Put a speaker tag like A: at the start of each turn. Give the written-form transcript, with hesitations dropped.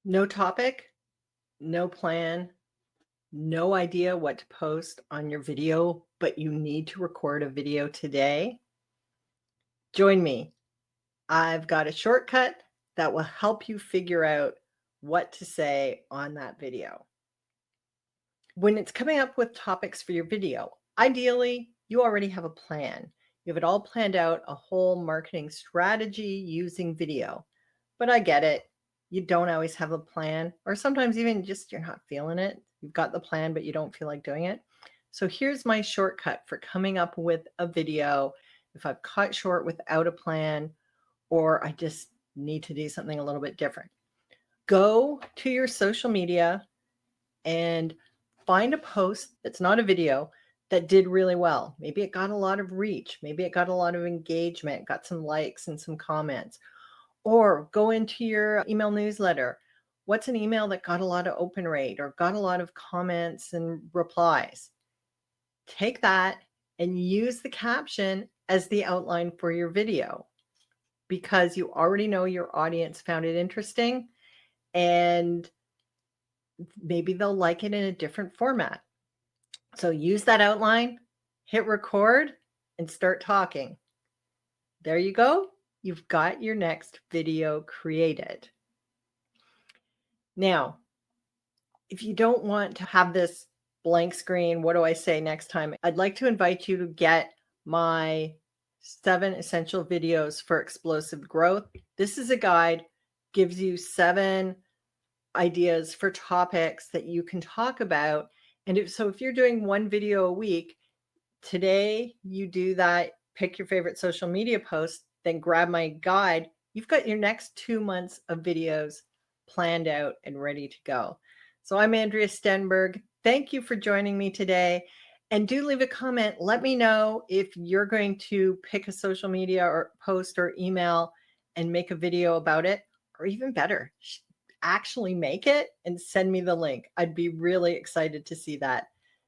A: No topic, no plan, no idea what to post on your video, but you need to record a video today? Join me. I've got a shortcut that will help you figure out what to say on that video. When it's coming up with topics for your video, ideally, you already have a plan. You have it all planned out, a whole marketing strategy using video. But I get it. You don't always have a plan, or sometimes even just you're not feeling it. You've got the plan, but you don't feel like doing it. So here's my shortcut for coming up with a video if I've cut short without a plan, or I just need to do something a little bit different. Go to your social media and find a post that's not a video that did really well. Maybe it got a lot of reach. Maybe it got a lot of engagement, got some likes and some comments. Or go into your email newsletter. What's an email that got a lot of open rate or got a lot of comments and replies? Take that and use the caption as the outline for your video because you already know your audience found it interesting and maybe they'll like it in a different format. So use that outline, hit record, and start talking. There you go. You've got your next video created. Now, if you don't want to have this blank screen, what do I say next time? I'd like to invite you to get my 7 essential videos for explosive growth. This is a guide, gives you 7 ideas for topics that you can talk about. And if you're doing one video a week, today you do that, pick your favorite social media post, then grab my guide. You've got your next 2 months of videos planned out and ready to go. So I'm Andrea Stenberg. Thank you for joining me today. And do leave a comment. Let me know if you're going to pick a social media or post or email and make a video about it, or even better, actually make it and send me the link. I'd be really excited to see that.